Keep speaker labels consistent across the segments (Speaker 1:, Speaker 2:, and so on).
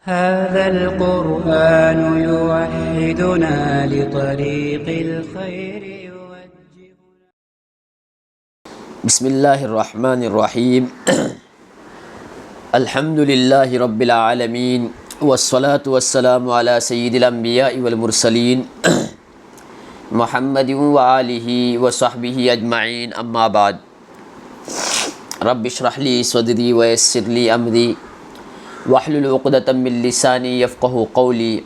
Speaker 1: هذا القرآن يوحدنا لطريق الخير يوجهنا.
Speaker 2: بسم اللہ الرحمن الرحیم الحمد للہ رب العالمین والصلاة والسلام علی سید الانبیاء والمرسلین محمد وآلہ وصحبہ اجمعین، اما بعد، رب اشرح لی صدری ویسر لی امری واحلل عقدۃ من لسانی یفقہوا قولی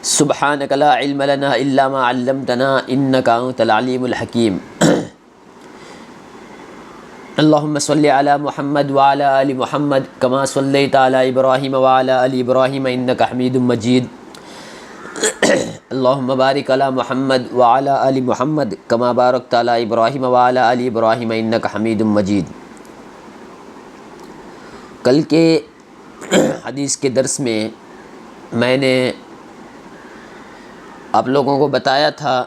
Speaker 2: سبحانک لا علم لنا الا ما علمتنا انک انت العلیم الحکیم۔ اللہم صلی علی محمد وعلی آل محمد کما صلیت علی ابراہیم وعلی آل ابراہیم انک حمید مجید۔ اللہم بارک علی محمد وعلی آل محمد کما بارکت علی ابراہیم وعلی آل ابراہیم انک حمید مجید۔ کل کے حدیث کے درس میں نے آپ لوگوں کو بتایا تھا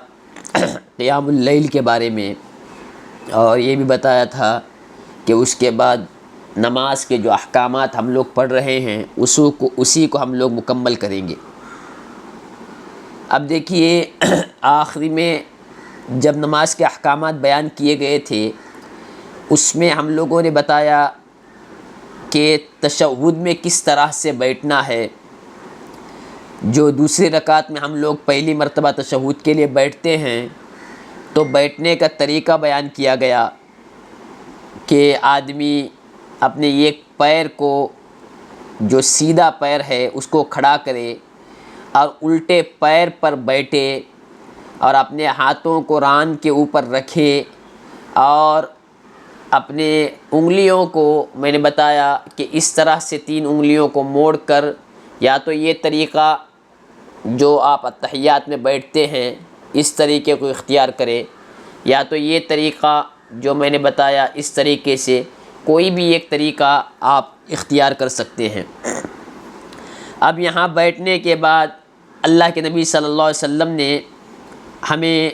Speaker 2: قیام اللیل کے بارے میں، اور یہ بھی بتایا تھا کہ اس کے بعد نماز کے جو احکامات ہم لوگ پڑھ رہے ہیں اسی کو ہم لوگ مکمل کریں گے۔ اب دیکھیے، آخری میں جب نماز کے احکامات بیان کیے گئے تھے، اس میں ہم لوگوں نے بتایا کہ تشہد میں کس طرح سے بیٹھنا ہے۔ جو دوسری رکعت میں ہم لوگ پہلی مرتبہ تشہد کے لیے بیٹھتے ہیں تو بیٹھنے کا طریقہ بیان کیا گیا کہ آدمی اپنے ایک پیر کو، جو سیدھا پیر ہے، اس کو کھڑا کرے اور الٹے پیر پر بیٹھے اور اپنے ہاتھوں کو ران کے اوپر رکھے، اور اپنے انگلیوں کو میں نے بتایا کہ اس طرح سے 3 انگلیوں کو موڑ کر، یا تو یہ طریقہ جو آپ اتحیات میں بیٹھتے ہیں اس طریقے کو اختیار کرے، یا تو یہ طریقہ جو میں نے بتایا اس طریقے سے، کوئی بھی ایک طریقہ آپ اختیار کر سکتے ہیں۔ اب یہاں بیٹھنے کے بعد اللہ کے نبی صلی اللہ علیہ وسلم نے ہمیں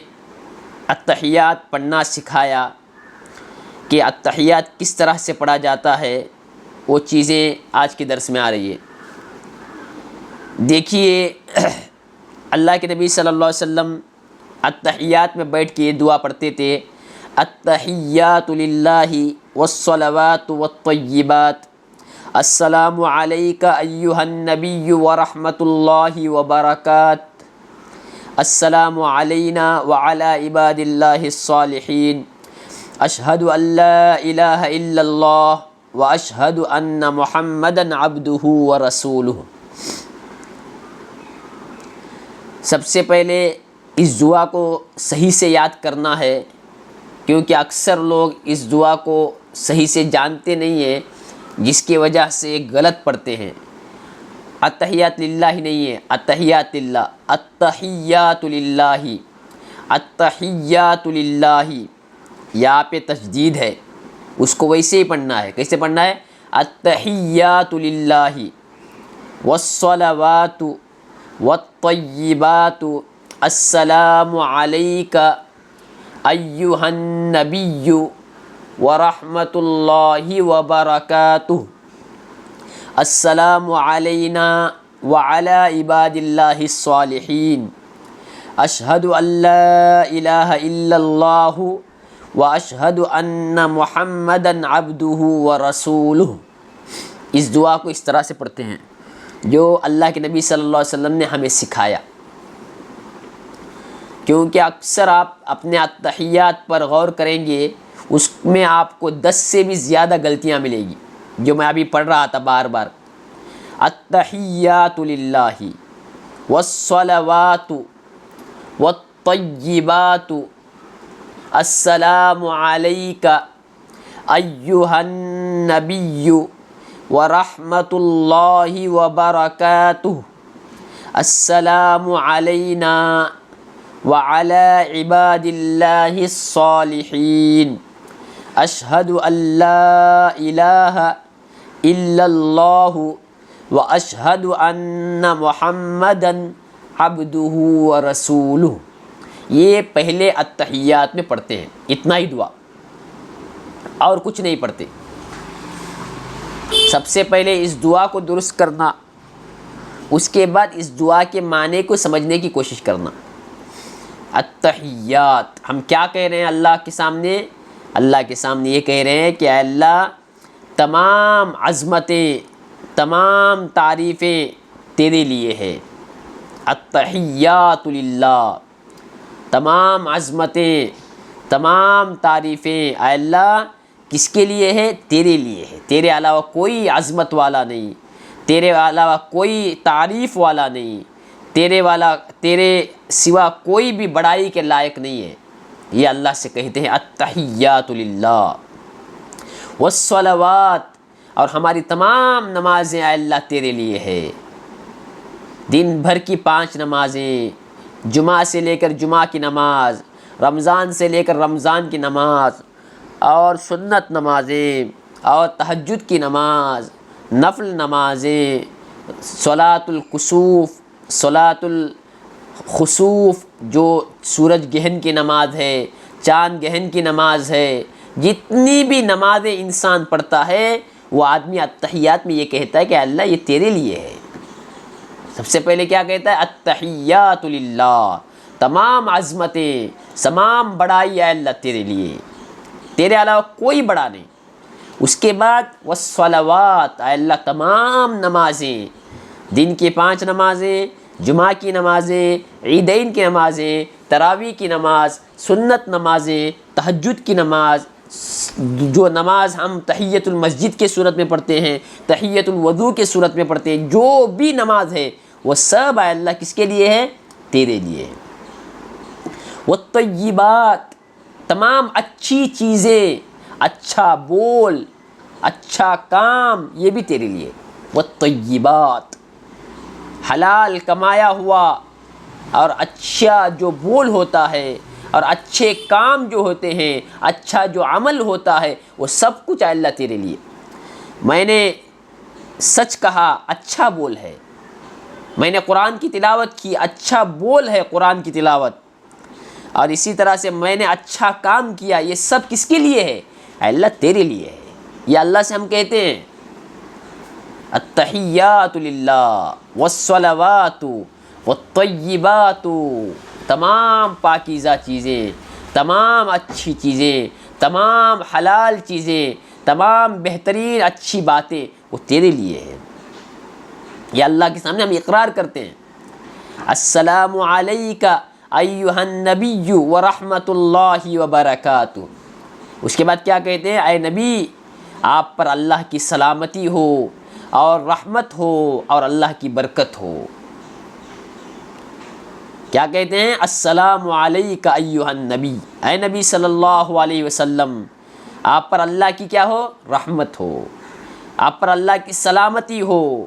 Speaker 2: اتحیات پڑھنا سکھایا کہ اتحیات کس طرح سے پڑھا جاتا ہے، وہ چیزیں آج کے درس میں آ رہی ہے۔ دیکھیے، اللہ کے نبی صلی اللہ علیہ وسلم اتحیات میں بیٹھ کے یہ دعا پڑھتے تھے: التحیات للہ والصلوات والطیبات، السلام علیک ایہا النبی ورحمۃ اللہ وبرکاتہ، السلام علینا وعلی عباد اللہ الصالحین، اشہد ان لا الہ الا اللہ واشہد ان محمدا عبدہ ورسولہ۔ سب سے پہلے اس دعا کو صحیح سے یاد کرنا ہے، کیونکہ اکثر لوگ اس دعا کو صحیح سے جانتے نہیں ہیں، جس کی وجہ سے غلط پڑھتے ہیں۔ اتحیات للہ نہیں ہے، اتحیات للہ، التحیات للہ، التحیات للہ، یہاں پہ تشدید ہے، اس کو ویسے ہی پڑھنا ہے۔ کیسے پڑھنا ہے؟ التحیات للہ والصلوات والطیبات، السلام علیک ایہا النبی ورحمۃ اللہ وبرکاتہ، السلام علینا وعلی عباد اللہ الصالحین، اشہد ان لا الہ الا اللہ واشہد ان محمدا عبدہ ورسولہ۔ اس دعا کو اس طرح سے پڑھتے ہیں جو اللہ کے نبی صلی اللہ علیہ وسلم نے ہمیں سکھایا، کیونکہ اکثر آپ اپنے اتحیات پر غور کریں گے، اس میں آپ کو 10 سے بھی زیادہ غلطیاں ملے گی، جو میں ابھی پڑھ رہا تھا بار بار۔ التحیات للہ والصلوات والطیبات، السلام علیک ایہا النبی ورحمۃ اللہ وبرکاتہ، السلام علینا وعلی عباد اللہ الصالحین، اشہد ان لا الہ الا اللہ واشہد ان محمدا عبدہ ورسولہ۔ یہ پہلے اتحیات میں پڑھتے ہیں، اتنا ہی دعا، اور کچھ نہیں پڑھتے۔ سب سے پہلے اس دعا کو درست کرنا اس کے بعد اس دعا کے معنی کو سمجھنے کی کوشش کرنا۔ التحیات، ہم کیا کہہ رہے ہیں اللہ کے سامنے؟ اللہ کے سامنے یہ کہہ رہے ہیں کہ اے اللہ تمام عظمتیں، تمام تعریفیں تیرے لیے ہے۔ التحیات للہ، تمام عظمتیں، تمام تعریفیں اے اللہ کس کے لیے ہے؟ تیرے لیے ہے۔ تیرے علاوہ کوئی عظمت والا نہیں، تیرے علاوہ کوئی تعریف والا نہیں، تیرے سوا کوئی بھی بڑائی کے لائق نہیں ہے۔ یہ اللہ سے کہتے ہیں التحیات للہ۔ والصلوات، اور ہماری تمام نمازیں اے اللہ تیرے لیے ہے۔ دن بھر کی 5 نمازیں، جمعہ سے لے کر جمعہ کی نماز، رمضان سے لے کر رمضان کی نماز، اور سنت نمازیں، اور تہجد کی نماز، نفل نمازیں، صلاۃ الکسوف، صلاۃ الخسوف جو سورج گہن کی نماز ہے، چاند گہن کی نماز ہے، جتنی بھی نمازیں انسان پڑھتا ہے وہ آدمی التحیات میں یہ کہتا ہے کہ اللہ یہ تیرے لیے ہے۔ سب سے پہلے کیا کہتا ہے؟ التحیات للہ، تمام عظمتیں، تمام بڑائی اے اللہ تیرے لیے، تیرے علاوہ کوئی بڑا نہیں۔ اس کے بعد والصلوات، اے اللہ تمام نمازیں، دن کی 5 نمازیں، جمعہ کی نمازیں، عیدین کی نمازیں، تراویح کی نماز، سنت نمازیں، تہجد کی نماز، جو نماز ہم تحیۃ المسجد کے صورت میں پڑھتے ہیں، تحیۃ الوضو کے صورت میں پڑھتے ہیں، جو بھی نماز ہے وہ سب اے اللہ کس کے لیے ہے؟ تیرے لیے۔ والطیبات، تمام اچھی چیزیں، اچھا بول، اچھا کام، یہ بھی تیرے لیے۔ والطیبات، حلال کمایا ہوا اور اچھا جو بول ہوتا ہے اور اچھے کام جو ہوتے ہیں، اچھا جو عمل ہوتا ہے، وہ سب کچھ اللہ تیرے لیے۔ میں نے سچ کہا، اچھا بول ہے۔ میں نے قرآن کی تلاوت کی، اچھا بول ہے قرآن کی تلاوت۔ اور اسی طرح سے میں نے اچھا کام کیا، یہ سب کس کے لیے ہے؟ اللہ تیرے لیے ہے۔ یہ اللہ سے ہم کہتے ہیں التحیات للہ والصلوات والطیبات، تمام پاکیزہ چیزیں، تمام اچھی چیزیں، تمام حلال چیزیں، تمام بہترین اچھی باتیں وہ تیرے لیے ہیں۔ یہ اللہ کے سامنے ہم اقرار کرتے ہیں۔ السلام علیک ایھا النبی ورحمۃ اللہ وبرکاتہ۔ اس کے بعد کیا کہتے ہیں؟ اے نبی آپ پر اللہ کی سلامتی ہو اور رحمت ہو اور اللہ کی برکت ہو۔ کیا کہتے ہیں؟ السلام علیک ایھا النبی، اے نبی صلی اللہ علیہ وسلم آپ پر اللہ کی کیا ہو؟ رحمت ہو، آپ پر اللہ کی سلامتی ہو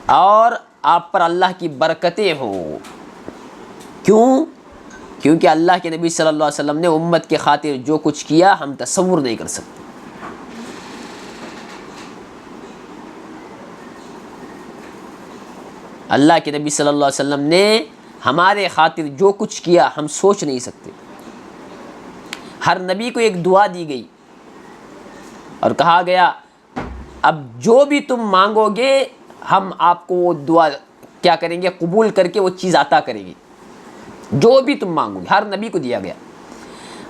Speaker 2: اور آپ پر اللہ کی برکتیں ہوں۔ کیوں؟ کیونکہ اللہ کے نبی صلی اللہ علیہ وسلم نے امت کے خاطر جو کچھ کیا ہم تصور نہیں کر سکتے۔ اللہ کے نبی صلی اللہ علیہ وسلم نے ہمارے خاطر جو کچھ کیا ہم سوچ نہیں سکتے۔ ہر نبی کو ایک دعا دی گئی اور کہا گیا اب جو بھی تم مانگو گے ہم آپ کو وہ دعا کیا کریں گے؟ قبول کر کے وہ چیز عطا کریں گے۔ جو بھی تم مانگو گے، ہر نبی کو دیا گیا،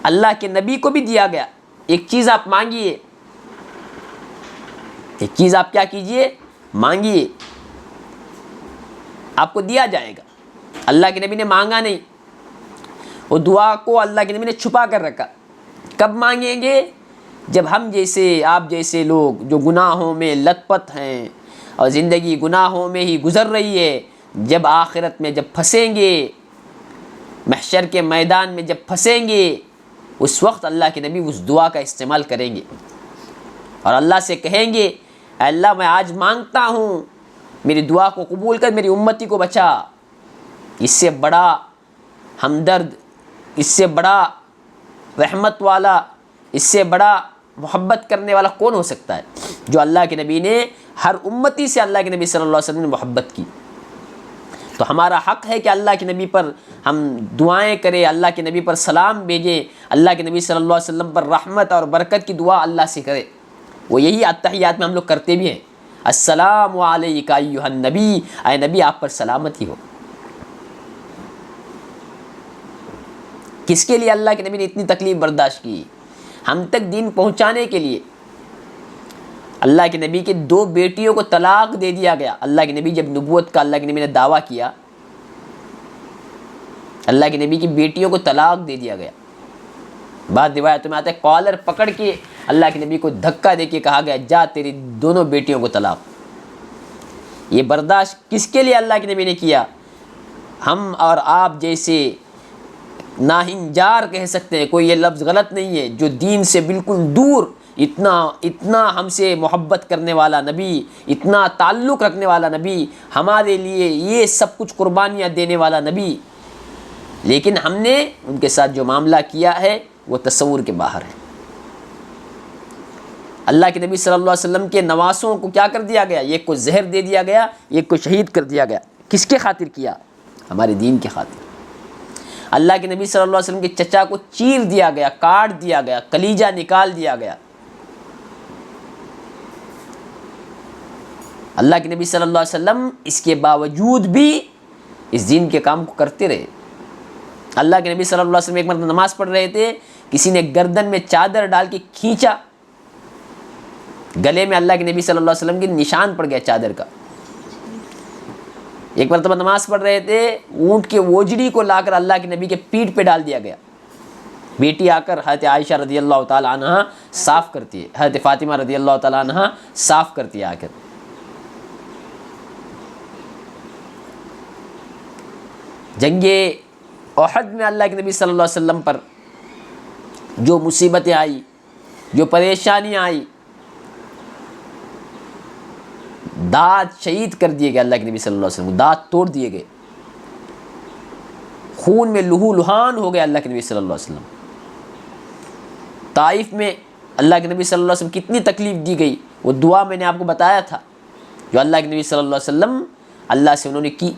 Speaker 2: اللہ کے نبی کو بھی دیا گیا۔ ایک چیز آپ مانگیے، ایک چیز آپ کیا کیجئے؟ مانگیے، آپ کو دیا جائے گا۔ اللہ کے نبی نے مانگا نہیں، وہ دعا کو اللہ کے نبی نے چھپا کر رکھا۔ کب مانگیں گے؟ جب ہم جیسے، آپ جیسے لوگ جو گناہوں میں لت پت ہیں اور زندگی گناہوں میں ہی گزر رہی ہے، جب آخرت میں جب پھنسیں گے، محشر کے میدان میں جب پھنسیں گے، اس وقت اللہ کے نبی اس دعا کا استعمال کریں گے اور اللہ سے کہیں گے اے اللہ میں آج مانگتا ہوں میری دعا کو قبول کر، میری امتی کو بچا۔ اس سے بڑا ہمدرد، اس سے بڑا رحمت والا، اس سے بڑا محبت کرنے والا کون ہو سکتا ہے؟ جو اللہ کے نبی نے ہر امتی سے اللہ کے نبی صلی اللہ علیہ وسلم نے محبت کی۔ تو ہمارا حق ہے کہ اللہ کے نبی پر ہم دعائیں کریں، اللہ کے نبی پر سلام بھیجیں، اللہ کے نبی صلی اللہ علیہ وسلم پر رحمت اور برکت کی دعا اللہ سے کریں۔ وہ یہی التحیات میں ہم لوگ کرتے بھی ہیں۔ السلام علیکہ ایھا النبی، اے نبی آپ پر سلامتی ہو۔ کس کے لیے اللہ کے نبی نے اتنی تکلیف برداشت کی؟ ہم تک دین پہنچانے کے لیے۔ اللہ کے نبی کے 2 بیٹیوں کو طلاق دے دیا گیا۔ اللہ کے نبی جب نبوت کا اللہ کے نبی نے دعویٰ کیا، اللہ کے نبی کی بیٹیوں کو طلاق دے دیا گیا۔ بعض روایتوں میں آتا ہے کالر پکڑ کے اللہ کے نبی کو دھکا دے کے کہا گیا جا تیری دونوں بیٹیوں کو طلاق۔ یہ برداشت کس کے لیے اللہ کے نبی نے کیا؟ ہم اور آپ جیسے ناہنجار کہہ سکتے ہیں، کوئی یہ لفظ غلط نہیں ہے، جو دین سے بالکل دور، اتنا ہم سے محبت کرنے والا نبی، اتنا تعلق رکھنے والا نبی، ہمارے لیے یہ سب کچھ قربانیاں دینے والا نبی، لیکن ہم نے ان کے ساتھ جو معاملہ کیا ہے وہ تصور کے باہر ہے۔ اللہ کے نبی صلی اللہ علیہ وسلم کے نواسوں کو کیا کر دیا گیا؟ ایک کو زہر دے دیا گیا، ایک کو شہید کر دیا گیا۔ کس کے خاطر کیا؟ ہمارے دین کے خاطر۔ اللہ کے نبی صلی اللہ علیہ وسلم کے چچا کو چیر دیا گیا، کاٹ دیا گیا، کلیجہ نکال دیا گیا۔ اللہ کے نبی صلی اللہ علیہ وسلم اس کے باوجود بھی اس دین کے کام کو کرتے رہے۔ اللہ کے نبی صلی اللہ علیہ وسلم ایک مرتبہ نماز پڑھ رہے تھے، کسی نے گردن میں چادر ڈال کے کھینچا، گلے میں اللہ کے نبی صلی اللہ علیہ وسلم کے نشان پڑ گیا چادر کا۔ ایک مرتبہ نماز پڑھ رہے تھے، اونٹ کے ووجڑی کو لا کر اللہ کے نبی کے پیٹھ پہ ڈال دیا گیا۔ بیٹی آ کر حضرت عائشہ رضی اللہ تعالی عنہ صاف کرتی ہے، حضرت فاطمہ رضی اللہ تعالی عنہ صاف کرتی ہے آ کر۔ جنگ احد میں اللہ کے نبی صلی اللہ علیہ وسلم پر جو مصیبتیں آئی، جو پریشانیاں آئی، دانت شہید کر دیے گئے اللہ کے نبی صلی اللہ علیہ وسلم، دانت توڑ دیے گئے، خون میں لہو لہان ہو گیا اللہ کے نبی صلی اللہ علیہ وسلم۔ طائف میں اللہ کے نبی صلی اللہ علیہ وسلم کتنی تکلیف دی گئی، وہ دعا میں نے آپ کو بتایا تھا جو اللہ کے نبی صلی اللہ علیہ وسلم اللہ سے انہوں نے کی۔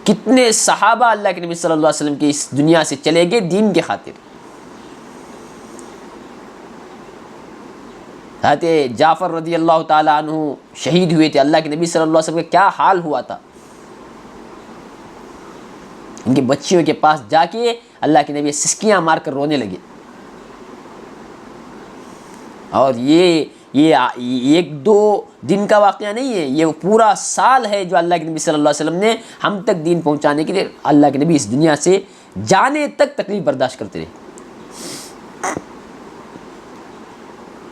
Speaker 2: کتنے صحابہ اللہ کے نبی صلی اللہ علیہ وسلم کی اس دنیا سے چلے گئے دین کے خاطر۔ حضرت جعفر رضی اللہ تعالیٰ عنہ شہید ہوئے تھے، اللہ کے نبی صلی اللہ علیہ وسلم کا کیا حال ہوا تھا۔ ان کی بچیوں کے پاس جا کے اللہ کے نبی سسکیاں مار کر رونے لگے۔ اور یہ ایک دو دن کا واقعہ نہیں ہے، یہ پورا سال ہے جو اللہ کے نبی صلی اللہ علیہ وسلم نے ہم تک دین پہنچانے کے لیے اللہ کے نبی اس دنیا سے جانے تک تکلیف برداشت کرتے رہے۔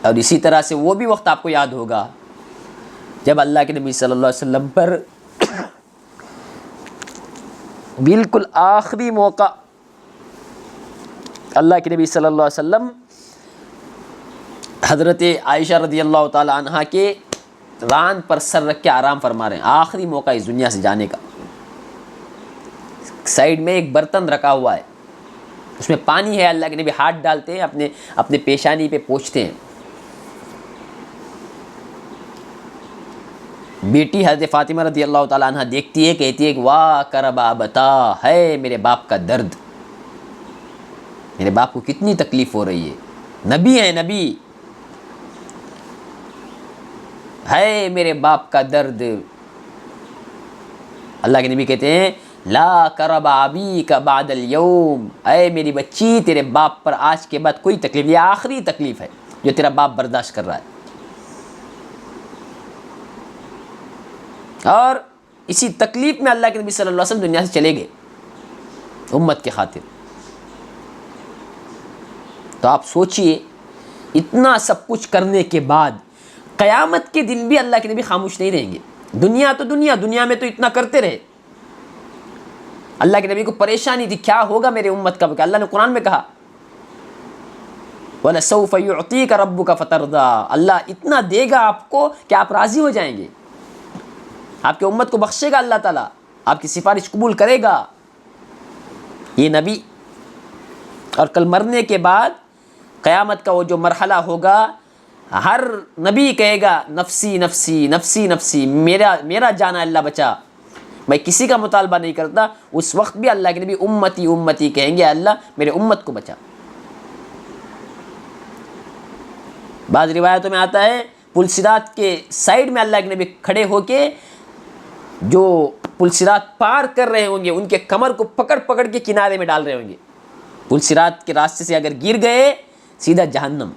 Speaker 2: اور اسی طرح سے وہ بھی وقت آپ کو یاد ہوگا جب اللہ کے نبی صلی اللہ علیہ وسلم پر بالکل آخری موقع اللہ کے نبی صلی اللہ علیہ وسلم حضرت عائشہ رضی اللہ تعالی عنہ کے ران پر سر رکھ کے آرام فرما رہے ہیں، آخری موقع اس دنیا سے جانے کا۔ سائیڈ میں ایک برتن رکھا ہوا ہے، اس میں پانی ہے، اللہ کے نبی ہاتھ ڈالتے ہیں، اپنے پیشانی پہ پوچھتے ہیں۔ بیٹی حضرت فاطمہ رضی اللہ تعالیٰ عنہ دیکھتی ہے، کہتی ہے کہ واہ کربا بتا، ہے میرے باپ کا درد، میرے باپ کو کتنی تکلیف ہو رہی ہے، نبی ہے نبی، ہے میرے باپ کا درد۔ اللہ کے نبی کہتے ہیں لا کرب ابی کا بعد اليوم، اے میری بچی تیرے باپ پر آج کے بعد کوئی تکلیف، یہ آخری تکلیف ہے جو تیرا باپ برداشت کر رہا ہے۔ اور اسی تکلیف میں اللہ کے نبی صلی اللہ علیہ وسلم دنیا سے چلے گئے امت کے خاطر۔ تو آپ سوچئے اتنا سب کچھ کرنے کے بعد قیامت کے دن بھی اللہ کے نبی خاموش نہیں رہیں گے۔ دنیا میں تو اتنا کرتے رہے، اللہ کے نبی کو پریشانی تھی کیا ہوگا میرے امت کا، اللہ نے قرآن میں کہا وَلَسَوْفَ يُعْطِيكَ رَبُّكَ فَتَرْضَىٰ، اللہ اتنا دے گا آپ کو کہ آپ راضی ہو جائیں گے، آپ کی امت کو بخشے گا اللہ تعالیٰ، آپ کی سفارش قبول کرے گا۔ یہ نبی، اور کل مرنے کے بعد قیامت کا وہ جو مرحلہ ہوگا، ہر نبی کہے گا نفسی نفسی نفسی نفسی، میرا جانا اللہ بچا، میں کسی کا مطالبہ نہیں کرتا، اس وقت بھی اللہ کے نبی امتی امتی کہیں گے، اللہ میرے امت کو بچا۔ بعض روایتوں میں آتا ہے پل صراط کے سائیڈ میں اللہ کے نبی کھڑے ہو کے جو پل صراط پار کر رہے ہوں گے ان کے کمر کو پکڑ پکڑ کے کنارے میں ڈال رہے ہوں گے۔ پل صراط کے راستے سے اگر گر گئے سیدھا جہنم۔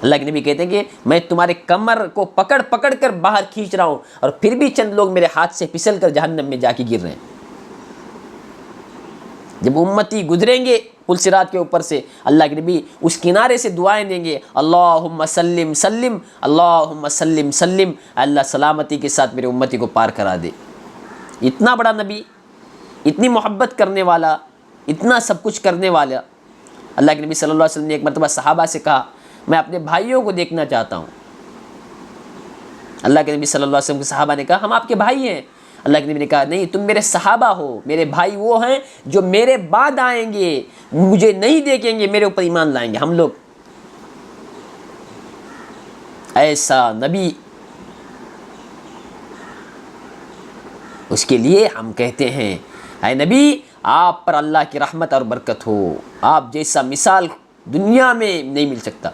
Speaker 2: اللہ کے نبی کہتے ہیں کہ میں تمہارے کمر کو پکڑ پکڑ کر باہر کھینچ رہا ہوں اور پھر بھی چند لوگ میرے ہاتھ سے پھسل کر جہنم میں جا کے گر رہے ہیں۔ جب امتی گزریں گے پل صراط کے اوپر سے، اللہ کے نبی اس کنارے سے دعائیں دیں گے، اللہم سلم سلم، اللہم سلم سلم، اللہ سلامتی کے ساتھ میرے امتی کو پار کرا دے۔ اتنا بڑا نبی، اتنی محبت کرنے والا، اتنا سب کچھ کرنے والا۔ اللہ کے نبی صلی اللہ علیہ وسلم نے ایک مرتبہ صحابہ سے کہا میں اپنے بھائیوں کو دیکھنا چاہتا ہوں۔ اللہ کے نبی صلی اللہ علیہ وسلم کے صحابہ نے کہا ہم آپ کے بھائی ہیں۔ اللہ کے نبی نے کہا نہیں، تم میرے صحابہ ہو، میرے بھائی وہ ہیں جو میرے بعد آئیں گے، مجھے نہیں دیکھیں گے، میرے اوپر ایمان لائیں گے۔ ہم لوگ ایسا نبی، اس کے لیے ہم کہتے ہیں اے نبی آپ پر اللہ کی رحمت اور برکت ہو، آپ جیسا مثال دنیا میں نہیں مل سکتا۔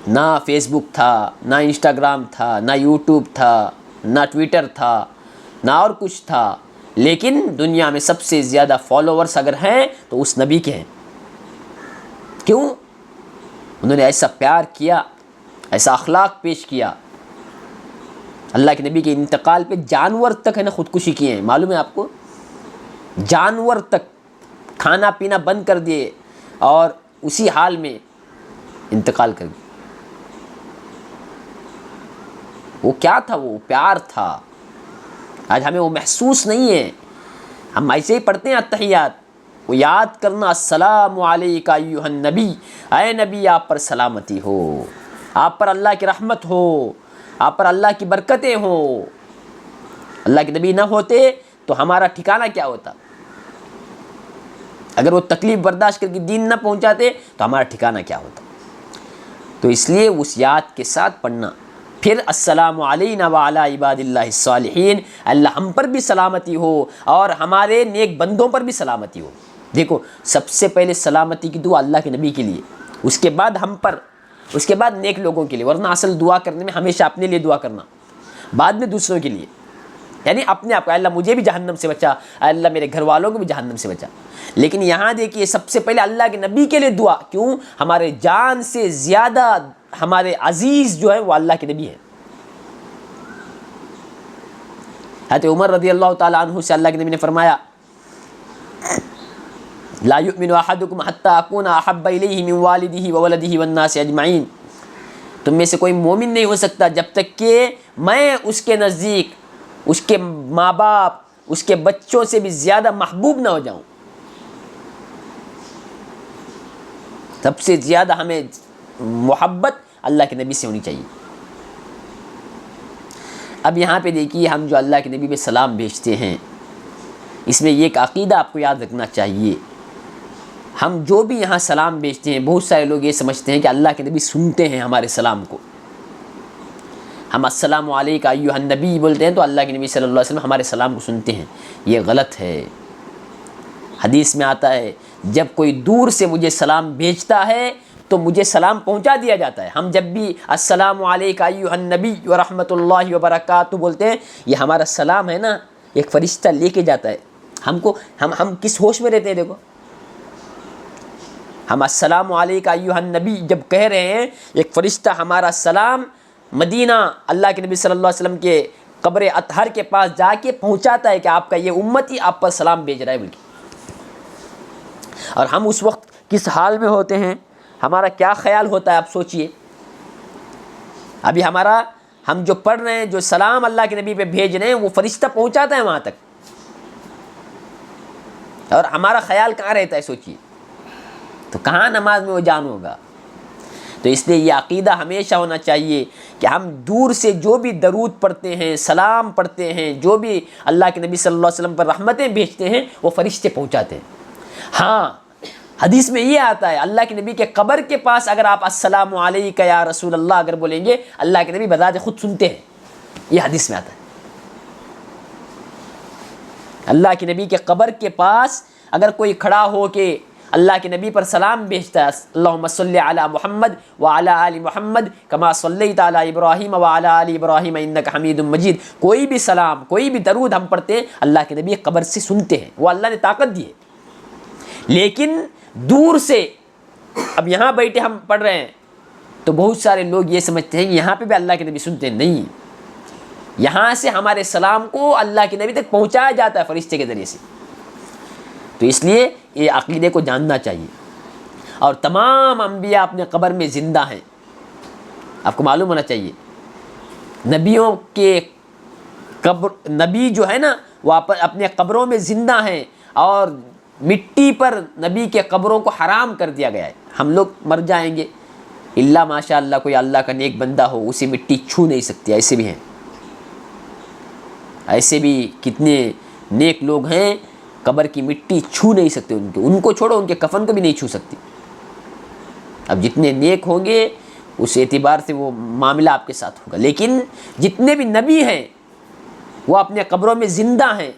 Speaker 2: نہ فیس بک تھا، نہ انسٹاگرام تھا، نہ یوٹیوب تھا، نہ ٹویٹر تھا، نہ اور کچھ تھا، لیکن دنیا میں سب سے زیادہ فالوورز اگر ہیں تو اس نبی کے ہیں۔ کیوں؟ انہوں نے ایسا پیار کیا، ایسا اخلاق پیش کیا۔ اللہ کے نبی کے انتقال پہ جانور تک ہے نا خودکشی کیے ہیں، معلوم ہے آپ کو؟ جانور تک کھانا پینا بند کر دیے اور اسی حال میں انتقال کر گئے۔ وہ کیا تھا؟ وہ پیار تھا۔ آج ہمیں وہ محسوس نہیں ہے، ہم ایسے ہی پڑھتے ہیں التحیات، وہ یاد کرنا السلام علیکہ ایھا النبی، اے نبی آپ پر سلامتی ہو، آپ پر اللہ کی رحمت ہو، آپ پر اللہ کی برکتیں ہوں۔ اللہ کے نبی نہ ہوتے تو ہمارا ٹھکانہ کیا ہوتا؟ اگر وہ تکلیف برداشت کر کے دین نہ پہنچاتے تو ہمارا ٹھکانہ کیا ہوتا؟ تو اس لیے اس یاد کے ساتھ پڑھنا۔ پھر السلام علینا وعلی عباد اللہ الصالحین، اللہ ہم پر بھی سلامتی ہو اور ہمارے نیک بندوں پر بھی سلامتی ہو۔ دیکھو سب سے پہلے سلامتی کی دعا اللہ کے نبی کے لیے، اس کے بعد ہم پر، اس کے بعد نیک لوگوں کے لیے، ورنہ اصل دعا کرنے میں ہمیشہ اپنے لیے دعا کرنا، بعد میں دوسروں کے لیے، یعنی اپنے آپ کو، اللہ مجھے بھی جہنم سے بچا، اللہ میرے گھر والوں کو بھی جہنم سے بچا۔ لیکن یہاں دیکھیے سب سے پہلے اللہ کے نبی کے لیے دعا، کیوں؟ ہمارے جان سے زیادہ ہمارے عزیز جو ہیں وہ اللہ کے نبی ہیں۔ حضرت عمر رضی اللہ تعالیٰ عنہ سے اللہ کے نبی نے فرمایا لا یؤمن احدکم حتی اکون احب الیہ من والدہ وولدہ والناس اجمعین، تم میں سے کوئی مومن نہیں ہو سکتا جب تک کہ میں اس کے نزدیک، اس کے ماں باپ، اس کے بچوں سے بھی زیادہ محبوب نہ ہو جاؤں۔ سب سے زیادہ ہمیں محبت اللہ کے نبی سے ہونی چاہیے۔ اب یہاں پہ دیکھیے ہم جو اللہ کے نبی پہ سلام بھیجتے ہیں، اس میں یہ ایک عقیدہ آپ کو یاد رکھنا چاہیے، ہم جو بھی یہاں سلام بھیجتے ہیں بہت سارے لوگ یہ سمجھتے ہیں کہ اللہ کے نبی سنتے ہیں ہمارے سلام کو۔ ہم السلام علیکہ ایھا النبی بولتے ہیں تو اللہ کے نبی صلی اللہ علیہ وسلم ہمارے سلام کو سنتے ہیں، یہ غلط ہے۔ حدیث میں آتا ہے جب کوئی دور سے مجھے سلام بھیجتا ہے تو مجھے سلام پہنچا دیا جاتا ہے۔ ہم جب بھی السلام علیکہ ایھا النبی ورحمۃ اللہ وبرکاتہ بولتے ہیں، یہ ہمارا سلام ہے نا، ایک فرشتہ لے کے جاتا ہے ہم کو۔ ہم کس ہوش میں رہتے ہیں؟ دیکھو ہم السلام علیکہ ایھا النبی جب کہہ رہے ہیں، ایک فرشتہ ہمارا سلام مدینہ اللہ کے نبی صلی اللہ علیہ وسلم کے قبر اطہر کے پاس جا کے پہنچاتا ہے کہ آپ کا یہ امتی آپ پر سلام بھیج رہا ہے بلکہ۔ اور ہم اس وقت کس حال میں ہوتے ہیں، ہمارا کیا خیال ہوتا ہے آپ سوچئے۔ ابھی ہم جو پڑھ رہے ہیں، جو سلام اللہ کے نبی پہ بھیج رہے ہیں، وہ فرشتہ پہنچاتا ہے وہاں تک، اور ہمارا خیال کہاں رہتا ہے سوچئے، تو کہاں نماز میں وہ جان ہوگا۔ تو اس لیے یہ عقیدہ ہمیشہ ہونا چاہیے کہ ہم دور سے جو بھی درود پڑھتے ہیں، سلام پڑھتے ہیں، جو بھی اللہ کے نبی صلی اللہ علیہ وسلم پر رحمتیں بھیجتے ہیں، وہ فرشتے پہنچاتے ہیں۔ ہاں حدیث میں یہ آتا ہے اللہ کے نبی کے قبر کے پاس اگر آپ السلام علیکہ یا رسول اللہ اگر بولیں گے، اللہ کے نبی بذات خود سنتے ہیں۔ یہ حدیث میں آتا ہے۔ اللہ کے نبی کے قبر کے پاس اگر کوئی کھڑا ہو کے اللہ کے نبی پر سلام بھیجتا ہے، اللہم صلی علی محمد وعلی آل محمد کما صلیت علی ابراہیم وعلی آل ابراہیم انک حمید مجید، کوئی بھی سلام، کوئی بھی درود ہم پڑھتے ہیں، اللہ کے نبی قبر سے سنتے ہیں، وہ اللہ نے طاقت دی ہے۔ لیکن دور سے، اب یہاں بیٹھے ہم پڑھ رہے ہیں تو بہت سارے لوگ یہ سمجھتے ہیں کہ یہاں پہ بھی اللہ کے نبی سنتے ہیں، نہیں، یہاں سے ہمارے سلام کو اللہ کے نبی تک پہنچایا جاتا ہے فرشتے کے ذریعے سے۔ تو اس لیے یہ عقیدے کو جاننا چاہیے۔ اور تمام انبیاء اپنے قبر میں زندہ ہیں، آپ کو معلوم ہونا چاہیے۔ نبیوں کے قبر، نبی جو ہے نا وہ اپنے قبروں میں زندہ ہیں، اور مٹی پر نبی کے قبروں کو حرام کر دیا گیا ہے۔ ہم لوگ مر جائیں گے، اللہ ماشاء اللہ کوئی اللہ کا نیک بندہ ہو، اسے مٹی چھو نہیں سکتی، ایسے بھی ہیں، ایسے بھی کتنے نیک لوگ ہیں قبر کی مٹی چھو نہیں سکتے، ان کو چھوڑو، ان کے کفن کو بھی نہیں چھو سکتی۔ اب جتنے نیک ہوں گے اس اعتبار سے وہ معاملہ آپ کے ساتھ ہوگا، لیکن جتنے بھی نبی ہیں وہ اپنے قبروں میں زندہ ہیں،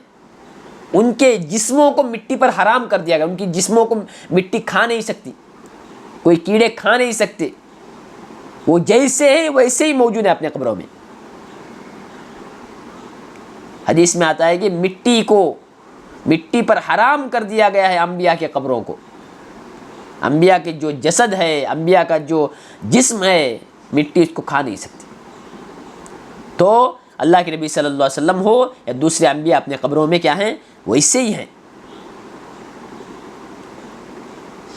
Speaker 2: ان کے جسموں کو مٹی پر حرام کر دیا گیا، ان کی جسموں کو مٹی کھا نہیں سکتی، کوئی کیڑے کھا نہیں سکتے، وہ جیسے ہیں ویسے ہی موجود ہیں اپنے قبروں میں۔ حدیث میں آتا ہے کہ مٹی پر حرام کر دیا گیا ہے انبیاء کے قبروں کو، انبیاء کے جو جسد ہے، انبیاء کا جو جسم ہے، مٹی اس کو کھا نہیں سکتی۔ تو اللہ کے نبی صلی اللہ علیہ وسلم ہو یا دوسرے انبیاء اپنے قبروں میں کیا ہیں، ویسے ہی ہیں۔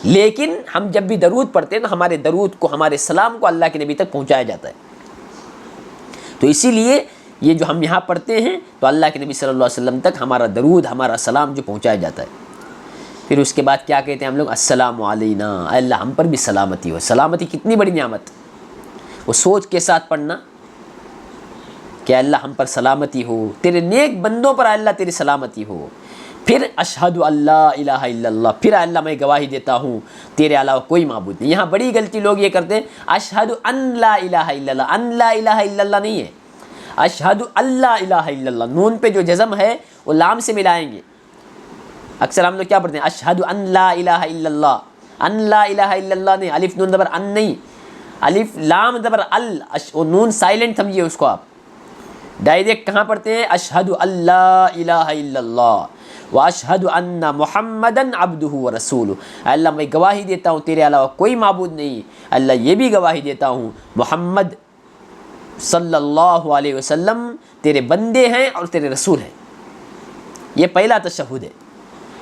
Speaker 2: لیکن ہم جب بھی درود پڑھتے ہیں تو ہمارے درود کو، ہمارے سلام کو اللہ کے نبی تک پہنچایا جاتا ہے۔ تو اسی لیے یہ جو ہم یہاں پڑھتے ہیں تو اللہ کے نبی صلی اللہ علیہ وسلم تک ہمارا درود، ہمارا سلام جو پہنچایا جاتا ہے۔ پھر اس کے بعد کیا کہتے ہیں ہم لوگ، السلام علینا، اے اللہ ہم پر بھی سلامتی ہو۔ سلامتی کتنی بڑی نعمت، وہ سوچ کے ساتھ پڑھنا کہ اللہ ہم پر سلامتی ہو، تیرے نیک بندوں پر اللہ تیری سلامتی ہو۔ پھر اشہد اللہ الہ الا اللہ، پھر اللہ میں گواہی دیتا ہوں تیرے علاوہ کوئی معبود نہیں۔ یہاں بڑی غلطی لوگ یہ کرتے ہیں، اشہد ان لا الہ الا اللہ، ان لا الہ الا اللہ نہیں ہے، اشہد اللہ الہ الا اللہ، نون پہ جو جزم ہے وہ لام سے ملائیں گے۔ اکثر ہم لوگ کیا پڑھتے ہیں، اشہد ان لا الہ الا اللہ، ان لا الہ الا اللہ نہیں، الف نون زبر ان نہیں، الف لام زبر ال، وہ نون سائلنٹ سمجھیے اس کو آپ، ڈائریکٹ کہاں پڑھتے ہیں، اشہد اللہ الہ الا اللہ واشہد ان محمدن عبدہ ورسولہ، اللہ میں گواہی دیتا ہوں تیرے علاوہ کوئی معبود نہیں، اللہ یہ بھی گواہی دیتا ہوں محمد صلی اللہ علیہ وسلم تیرے بندے ہیں اور تیرے رسول ہیں۔ یہ پہلا تشہد ہے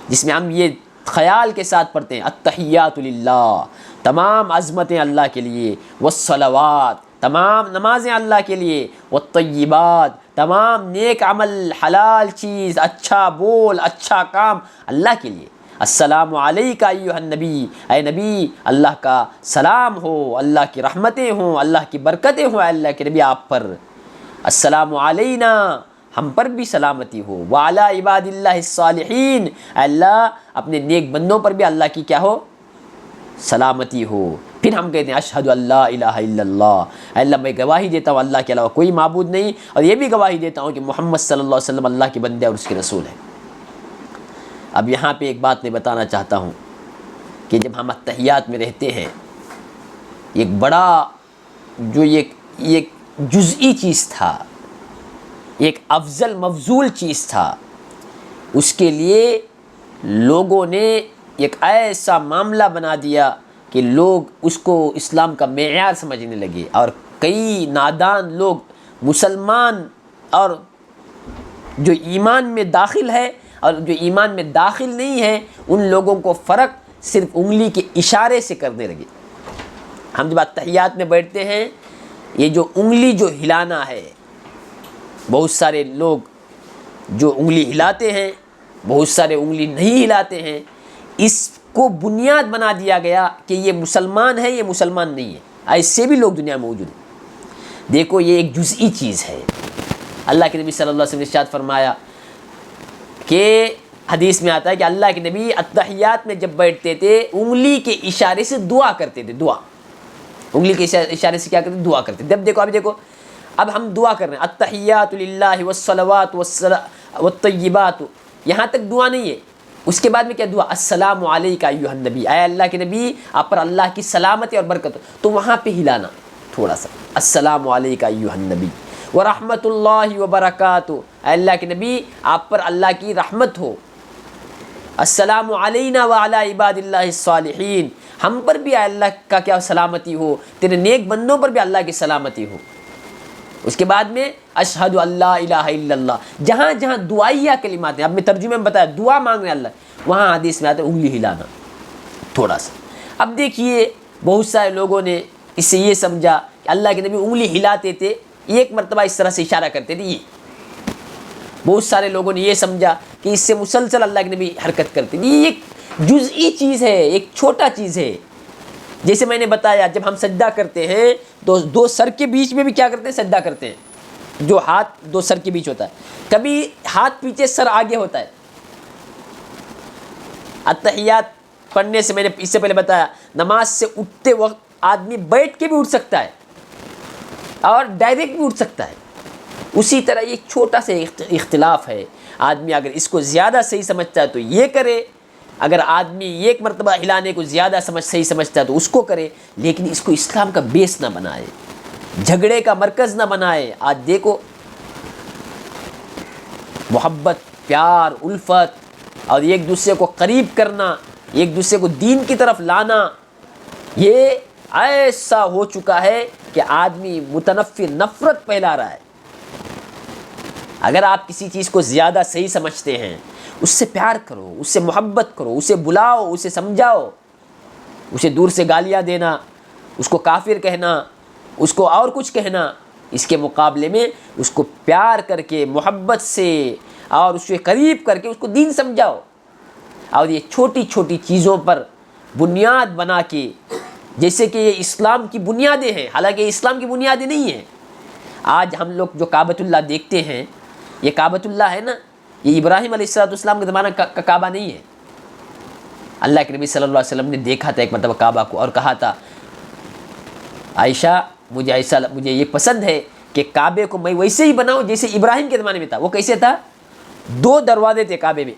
Speaker 2: جس میں ہم یہ خیال کے ساتھ پڑھتے ہیں، التحیات للہ، تمام عظمتیں اللہ کے لیے، والصلوات، تمام نمازیں اللہ کے لیے، والطیبات، تمام نیک عمل، حلال چیز، اچھا بول، اچھا کام اللہ کے لیے۔ السلام علیکہ ایھا النبی، اے نبی اللہ کا سلام ہو، اللہ کی رحمتیں ہوں، اللہ کی برکتیں ہوں اللہ کے نبی آپ پر۔ السلام علینا، ہم پر بھی سلامتی ہو، وعلی عباد اللہ الصالحین، اللہ اپنے نیک بندوں پر بھی اللہ کی کیا ہو، سلامتی ہو۔ پھر ہم کہتے ہیں اشہد اللہ الہ الا اللہ، اللہ میں گواہی دیتا ہوں اللہ کے علاوہ کوئی معبود نہیں، اور یہ بھی گواہی دیتا ہوں کہ محمد صلی اللہ علیہ وسلم اللہ کے بندے اور اس کے رسول ہیں۔ اب یہاں پہ ایک بات میں بتانا چاہتا ہوں کہ جب ہم اتحیات میں رہتے ہیں، ایک بڑا جو ایک جزئی چیز تھا، ایک افضل مفضول چیز تھا، اس کے لیے لوگوں نے ایک ایسا معاملہ بنا دیا کہ لوگ اس کو اسلام کا معیار سمجھنے لگے، اور کئی نادان لوگ مسلمان اور جو ایمان میں داخل ہے اور جو ایمان میں داخل نہیں ہے ان لوگوں کو فرق صرف انگلی کے اشارے سے کرنے لگے۔ ہم جب اتحیات میں بیٹھتے ہیں، یہ جو انگلی جو ہلانا ہے، بہت سارے لوگ جو انگلی ہلاتے ہیں، بہت سارے انگلی نہیں ہلاتے ہیں، اس کو بنیاد بنا دیا گیا کہ یہ مسلمان ہے، یہ مسلمان نہیں ہے۔ ایسے بھی لوگ دنیا میں موجود ہیں۔ دیکھو یہ ایک جزئی چیز ہے۔ اللہ کے نبی صلی اللہ علیہ وسلم نے ارشاد فرمایا کہ حدیث میں آتا ہے کہ اللہ کے نبی اتحیات میں جب بیٹھتے تھے انگلی کے اشارے سے دعا کرتے تھے، دعا، انگلی کے اشارے سے کیا کرتے، دعا کرتے۔ جب دیکھو ابھی دیکھو اب ہم دعا کر رہے ہیں التحیات للہ والصلوات والطیبات، یہاں تک دعا نہیں ہے، اس کے بعد میں کیا دعا، السلام علیکہ ایھا النبی، اے اللہ کے نبی آپ پر اللہ کی سلامتی اور برکت ہو، تو وہاں پہ ہلانا تھوڑا سا، السلام علیکہ ایھا النبی ورحمۃ اللہ وبرکاتہ، اے اللہ کے نبی آپ پر اللہ کی رحمت ہو، السلام علینا وعلی عباد اللہ الصالحین، ہم پر بھی اے اللہ کا کیا سلامتی ہو، تیرے نیک بندوں پر بھی اللہ کی سلامتی ہو۔ اس کے بعد میں اشہد اللہ الہ الا اللہ، جہاں جہاں دعائیہ کلمات ہیں، اب میں ترجمے میں بتایا دعا مانگ رہے اللہ، وہاں حدیث میں آتا ہے انگلی ہلانا تھوڑا سا۔ اب دیکھیے بہت سارے لوگوں نے اس سے یہ سمجھا کہ اللہ کے نبی انگلی ہلاتے تھے، ایک مرتبہ اس طرح سے اشارہ کرتے تھے، یہ بہت سارے لوگوں نے یہ سمجھا کہ اس سے مسلسل اللہ کے نبی حرکت کرتے تھے، یہ ایک جزئی چیز ہے، ایک چھوٹا چیز ہے۔ جیسے میں نے بتایا جب ہم سجدہ کرتے ہیں تو دو سر کے بیچ میں بھی کیا کرتے ہیں، سجدہ کرتے ہیں، جو ہاتھ دو سر کے بیچ ہوتا ہے، کبھی ہاتھ پیچھے سر آگے ہوتا ہے۔ اتحیات پڑھنے سے میں نے اس سے پہلے بتایا نماز سے اٹھتے وقت آدمی بیٹھ کے بھی اٹھ سکتا ہے اور ڈائریکٹ بھی اٹھ سکتا ہے، اسی طرح یہ چھوٹا سا اختلاف ہے، آدمی اگر اس کو زیادہ صحیح سمجھتا ہے تو یہ کرے، اگر آدمی ایک مرتبہ ہلانے کو زیادہ صحیح سمجھتا ہے تو اس کو کرے، لیکن اس کو اسلام کا بیس نہ بنائے، جھگڑے کا مرکز نہ بنائے۔ آج دیکھو محبت، پیار، الفت اور ایک دوسرے کو قریب کرنا، ایک دوسرے کو دین کی طرف لانا، یہ ایسا ہو چکا ہے کہ آدمی متنفر، نفرت پھیلا رہا ہے۔ اگر آپ کسی چیز کو زیادہ صحیح سمجھتے ہیں، اس سے پیار کرو، اس سے محبت کرو، اسے بلاؤ، اسے سمجھاؤ، اسے دور سے گالیاں دینا، اس کو کافر کہنا، اس کو اور کچھ کہنا، اس کے مقابلے میں اس کو پیار کر کے، محبت سے اور اس کے قریب کر کے اس کو دین سمجھاؤ۔ اور یہ چھوٹی چھوٹی چیزوں پر بنیاد بنا کے، جیسے کہ یہ اسلام کی بنیادیں ہیں، حالانکہ یہ اسلام کی بنیادیں نہیں ہیں۔ آج ہم لوگ جو کعبۃ اللہ دیکھتے ہیں، یہ کعبۃ اللہ ہے نا، یہ ابراہیم علیہ السلام کے زمانہ کا کعبہ نہیں ہے۔ اللہ کے نبی صلی اللہ علیہ وسلم نے دیکھا تھا ایک مرتبہ کعبہ کو اور کہا تھا عائشہ مجھے یہ پسند ہے کہ کعبے کو میں ویسے ہی بناؤں جیسے ابراہیم کے زمانے میں تھا۔ وہ کیسے تھا؟ 2 دروازے تھے کعبے میں،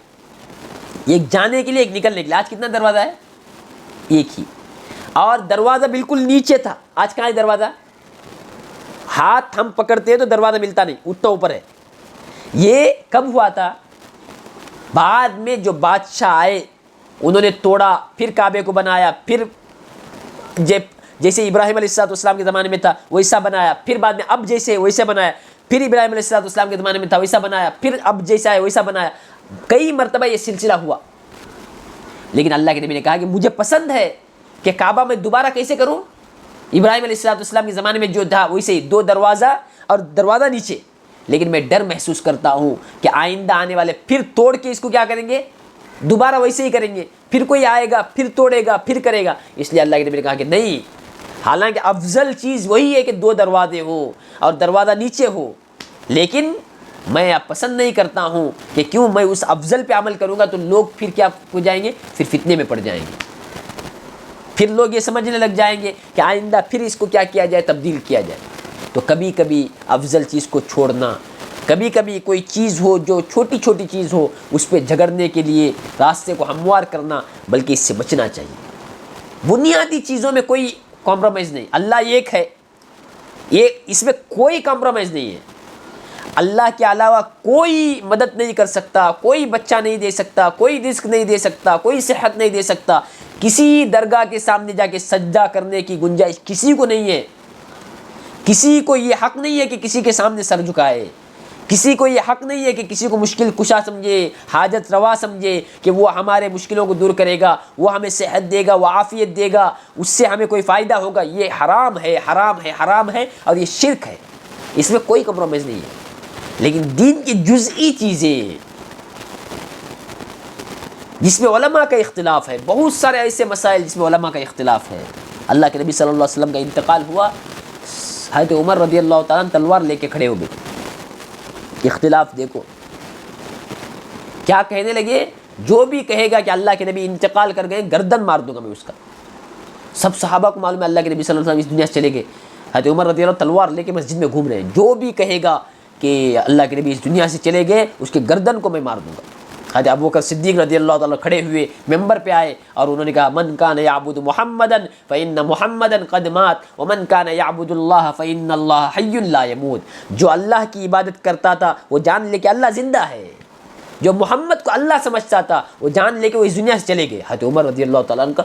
Speaker 2: ایک جانے کے لیے ایک نکلنے کے لیے۔ آج کتنا دروازہ ہے؟ ایک ہی، اور دروازہ بالکل نیچے تھا۔ آج کہاں ہے دروازہ؟ ہاتھ ہم پکڑتے ہیں تو دروازہ ملتا نہیں، اٹھتا اوپر ہے۔ یہ کب ہوا تھا؟ بعد میں جو بادشاہ آئے انہوں نے توڑا، پھر کعبے کو بنایا، پھر جیسے ابراہیم علیہ السلام کے زمانے میں تھا ویسا بنایا، پھر بعد میں اب جیسے ویسے بنایا، پھر ابراہیم علیہ السلام کے زمانے میں تھا ویسا بنایا، پھر اب جیسا ہے ویسا بنایا۔ کئی مرتبہ یہ سلسلہ ہوا، لیکن اللہ کے نبی نے کہا کہ مجھے پسند ہے کہ کعبہ میں دوبارہ کیسے کروں، ابراہیم علیہ السلام کے زمانے میں جو تھا ویسے ہی 2 دروازہ اور دروازہ نیچے۔ لیکن میں ڈر محسوس کرتا ہوں کہ آئندہ آنے والے پھر توڑ کے اس کو کیا کریں گے، دوبارہ ویسے ہی کریں گے، پھر کوئی آئے گا پھر توڑے گا پھر کرے گا۔ اس لیے اللہ کے نبی نے کہا کہ نہیں، حالانکہ افضل چیز وہی ہے کہ 2 دروازے ہو اور دروازہ نیچے ہو، لیکن میں اب پسند نہیں کرتا ہوں کہ کیوں میں اس افضل پہ عمل کروں گا تو لوگ پھر کیا ہو جائیں گے، پھر فتنے میں پڑ جائیں گے، پھر لوگ یہ سمجھنے لگ جائیں گے کہ آئندہ پھر اس کو کیا کیا جائے، تبدیل کیا جائے۔ تو کبھی کبھی افضل چیز کو چھوڑنا، کبھی کبھی کوئی چیز ہو جو چھوٹی چھوٹی چیز ہو اس پہ جھگڑنے کے لیے راستے کو ہموار کرنا، بلکہ اس سے بچنا چاہیے۔ بنیادی چیزوں میں کوئی کمپرومائز نہیں، اللہ ایک ہے، اس میں کوئی کمپرومائز نہیں ہے۔ اللہ کے علاوہ کوئی مدد نہیں کر سکتا، کوئی بچہ نہیں دے سکتا، کوئی رزق نہیں دے سکتا، کوئی صحت نہیں دے سکتا۔ کسی درگاہ کے سامنے جا کے سجدہ کرنے کی گنجائش کسی کو نہیں ہے۔ کسی کو یہ حق نہیں ہے کہ کسی کے سامنے سر جھکائے، کسی کو یہ حق نہیں ہے کہ کسی کو مشکل کشا سمجھے، حاجت روا سمجھے کہ وہ ہمارے مشکلوں کو دور کرے گا، وہ ہمیں صحت دے گا، وہ عافیت دے گا، اس سے ہمیں کوئی فائدہ ہوگا۔ یہ حرام ہے، حرام ہے، حرام ہے، اور یہ شرک ہے، اس میں کوئی کمپرومائز نہیں ہے۔ لیکن دین کی جزئی چیزیں جس میں علماء کا اختلاف ہے، بہت سارے ایسے مسائل جس میں علماء کا اختلاف ہے۔ اللہ کے نبی صلی اللہ علیہ وسلم کا انتقال ہوا، حضرت عمر رضی اللہ تعالیٰ تلوار لے کے کھڑے ہو گئے۔ اختلاف دیکھو کیا کہنے لگے، جو بھی کہے گا کہ اللہ کے نبی انتقال کر گئے گردن مار دوں گا میں اس کا۔ سب صحابہ کو معلوم ہے اللہ کے نبی صلی اللہ علیہ وسلم اس دنیا سے چلے گئے، حضرت عمر رضی اللہ تلوار لے کے مسجد میں گھوم رہے ہیں، جو بھی کہے گا کہ اللہ کے نبی اس دنیا سے چلے گئے اس کے گردن کو میں مار دوں گا۔ حضرت ابوبکر صدیق رضی اللہ تعالیٰ کھڑے ہوئے ممبر پہ آئے اور انہوں نے کہا من کان یعبد محمدا فإن محمدا قد مات ومن کان یعبد اللہ فإن اللہ حی لا یموت۔ جو اللہ کی عبادت کرتا تھا وہ جان لے کہ اللہ زندہ ہے، جو محمد کو اللہ سمجھتا تھا وہ جان لے کہ وہ اس دنیا سے چلے گئے۔ حضرت عمر رضی اللہ تعالیٰ عنہ کا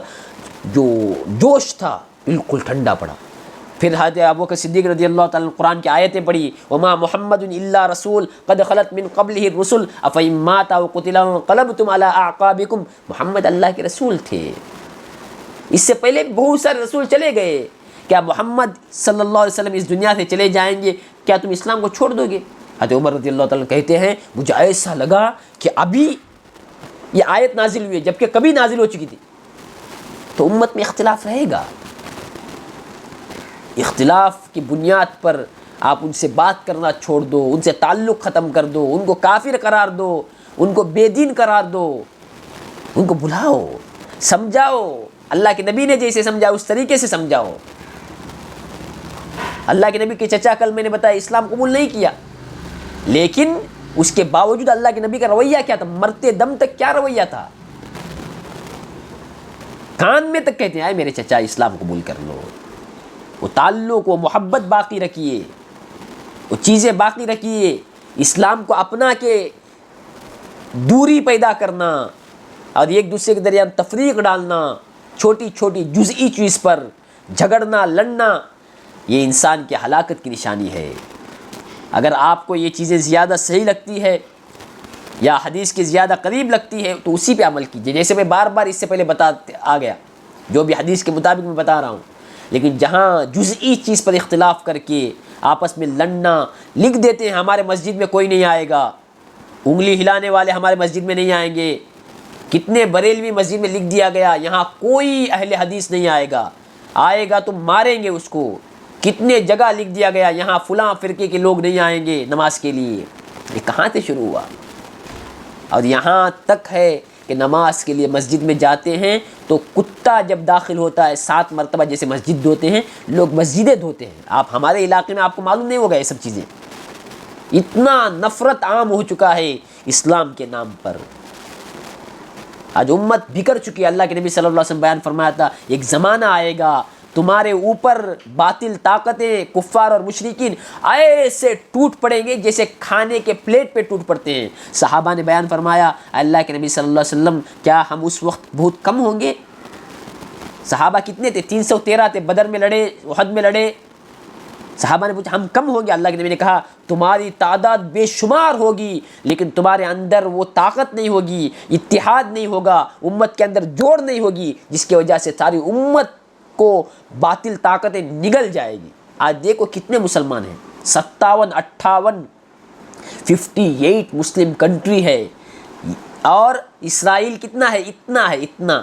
Speaker 2: جو جوش تھا بالکل ٹھنڈا پڑا۔ پھر حضرت ابوبکر صدیق رضی اللہ تعالیٰ عنہ قرآن کی آیتیں پڑھی، وما محمد الا رسول قد خلت من قبلہ الرسل افإن مات او قتل انقلبتم علی اعقابکم۔ محمد اللہ کے رسول تھے، اس سے پہلے بہت سارے رسول چلے گئے، کیا محمد صلی اللہ علیہ وسلم اس دنیا سے چلے جائیں گے کیا تم اسلام کو چھوڑ دو گے؟ حضرت عمر رضی اللہ تعالیٰ کہتے ہیں مجھے ایسا لگا کہ ابھی یہ آیت نازل ہوئی ہے جبکہ کبھی نازل ہو چکی تھی۔ تو امت میں اختلاف رہے گا، اختلاف کی بنیاد پر آپ ان سے بات کرنا چھوڑ دو، ان سے تعلق ختم کر دو، ان کو کافر قرار دو، ان کو بے دین قرار دو، ان کو بلاؤ، سمجھاؤ، اللہ کے نبی نے جیسے سمجھاؤ اس طریقے سے سمجھاؤ۔ اللہ کے نبی کے چچا کل میں نے بتایا اسلام قبول نہیں کیا، لیکن اس کے باوجود اللہ کے نبی کا رویہ کیا تھا، مرتے دم تک کیا رویہ تھا، کان میں تک کہتے ہیں آئے میرے چچا اسلام قبول کر لو۔ وہ تعلق، وہ محبت باقی رکھیے، وہ چیزیں باقی رکھیے، اسلام کو اپنا کے دوری پیدا کرنا اور ایک دوسرے کے درمیان تفریق ڈالنا، چھوٹی چھوٹی جزئی چیز پر جھگڑنا لڑنا، یہ انسان کی ہلاکت کی نشانی ہے۔ اگر آپ کو یہ چیزیں زیادہ صحیح لگتی ہے یا حدیث کے زیادہ قریب لگتی ہے تو اسی پہ عمل کیجیے، جیسے میں بار بار اس سے پہلے بتا آ گیا جو بھی حدیث کے مطابق میں بتا رہا ہوں۔ لیکن جہاں جزئی چیز پر اختلاف کر کے آپس میں لڑنا، لکھ دیتے ہیں ہمارے مسجد میں کوئی نہیں آئے گا، انگلی ہلانے والے ہمارے مسجد میں نہیں آئیں گے، کتنے بریلوی مسجد میں لکھ دیا گیا یہاں کوئی اہل حدیث نہیں آئے گا، آئے گا تو ماریں گے اس کو، کتنے جگہ لکھ دیا گیا یہاں فلاں فرقے کے لوگ نہیں آئیں گے نماز کے لیے۔ یہ کہاں سے شروع ہوا؟ اور یہاں تک ہے کہ نماز کے لیے مسجد میں جاتے ہیں تو کتا جب داخل ہوتا ہے 7 مرتبہ جیسے مسجد دھوتے ہیں لوگ مسجدیں دھوتے ہیں۔ آپ ہمارے علاقے میں آپ کو معلوم نہیں ہوگا یہ سب چیزیں، اتنا نفرت عام ہو چکا ہے اسلام کے نام پر۔ آج امت بکھر چکی ہے۔ اللہ کے نبی صلی اللہ علیہ وسلم بیان فرمایا تھا ایک زمانہ آئے گا تمہارے اوپر باطل طاقتیں کفار اور مشرکین ایسے ٹوٹ پڑیں گے جیسے کھانے کے پلیٹ پہ ٹوٹ پڑتے ہیں۔ صحابہ نے بیان فرمایا اللہ کے نبی صلی اللہ علیہ وسلم کیا ہم اس وقت بہت کم ہوں گے؟ صحابہ کتنے تھے؟ 313 تھے، بدر میں لڑے، احد میں لڑے۔ صحابہ نے پوچھا ہم کم ہوں گے؟ اللہ کے نبی نے کہا تمہاری تعداد بے شمار ہوگی لیکن تمہارے اندر وہ طاقت نہیں ہوگی، اتحاد نہیں ہوگا، امت کے اندر جوڑ نہیں ہوگی، جس کی وجہ سے ساری امت کو باطل طاقتیں نگل جائے گی۔ آج دیکھو کتنے مسلمان ہیں، 57 58 58 مسلم کنٹری ہے، اور اسرائیل کتنا ہے؟ اتنا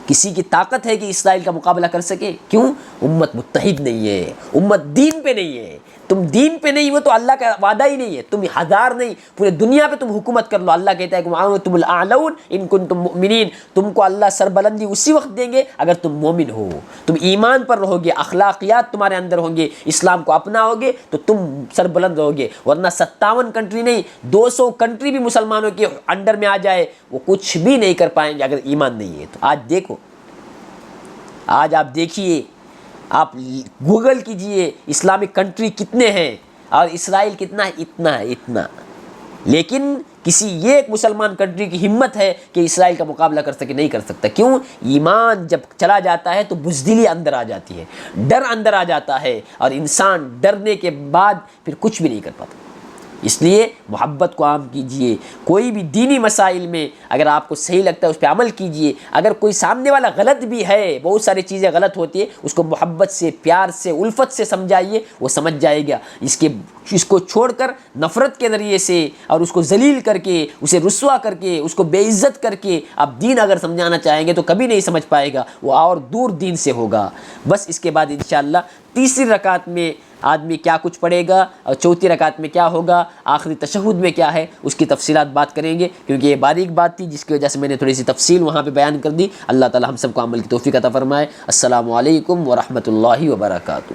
Speaker 2: کسی کی طاقت ہے کہ اسرائیل کا مقابلہ کر سکے؟ کیوں؟ امت متحد نہیں ہے، امت دین پہ نہیں ہے۔ تم دین پہ نہیں ہو تو اللہ کا وعدہ ہی نہیں ہے، تم 1000 نہیں پورے دنیا پہ تم حکومت کر لو، اللہ کہتا ہے کہ وَأَنْتُمُ الْأَعْلَوْنَ إِن كُنتُم مُؤْمِنِينَ، تم کو اللہ سربلندی اسی وقت دیں گے اگر تم مومن ہو، تم ایمان پر رہو گے، اخلاقیات تمہارے اندر ہوں گے، اسلام کو اپناؤ گے تو تم سربلند رہو گے، ورنہ 57 کنٹری نہیں 200 کنٹری بھی مسلمانوں کے انڈر میں آ جائے وہ کچھ بھی نہیں کر پائیں گے اگر ایمان نہیں ہے۔ تو آج دیکھو، آج آپ دیکھیے، آپ گوگل کیجئے اسلامک کنٹری کتنے ہیں اور اسرائیل کتنا ہے؟ اتنا لیکن کسی ایک مسلمان کنٹری کی ہمت ہے کہ اسرائیل کا مقابلہ کر سکے؟ نہیں کر سکتا۔ کیوں؟ ایمان جب چلا جاتا ہے تو بزدلی اندر آ جاتی ہے، ڈر اندر آ جاتا ہے، اور انسان ڈرنے کے بعد پھر کچھ بھی نہیں کر پاتا۔ اس لیے محبت کو عام کیجئے، کوئی بھی دینی مسائل میں اگر آپ کو صحیح لگتا ہے اس پہ عمل کیجئے، اگر کوئی سامنے والا غلط بھی ہے، بہت ساری چیزیں غلط ہوتی ہیں، اس کو محبت سے، پیار سے، الفت سے سمجھائیے، وہ سمجھ جائے گا۔ اس کو چھوڑ کر نفرت کے ذریعے سے اور اس کو ذلیل کر کے، اسے رسوا کر کے، اس کو بے عزت کر کے آپ دین اگر سمجھانا چاہیں گے تو کبھی نہیں سمجھ پائے گا، وہ اور دور دین سے ہوگا۔ بس اس کے بعد انشاءاللہ تیسری رکعت میں آدمی کیا کچھ پڑھے گا اور چوتھی رکعت میں کیا ہوگا، آخری تشہد میں کیا ہے، اس کی تفصیلات بات کریں گے، کیونکہ یہ باریک بات تھی جس کی وجہ سے میں نے تھوڑی سی تفصیل وہاں پہ بیان کر دی۔ اللہ تعالی ہم سب کو عمل کی توفیق عطا فرمائے۔ السلام علیکم ورحمۃ اللہ وبرکاتہ۔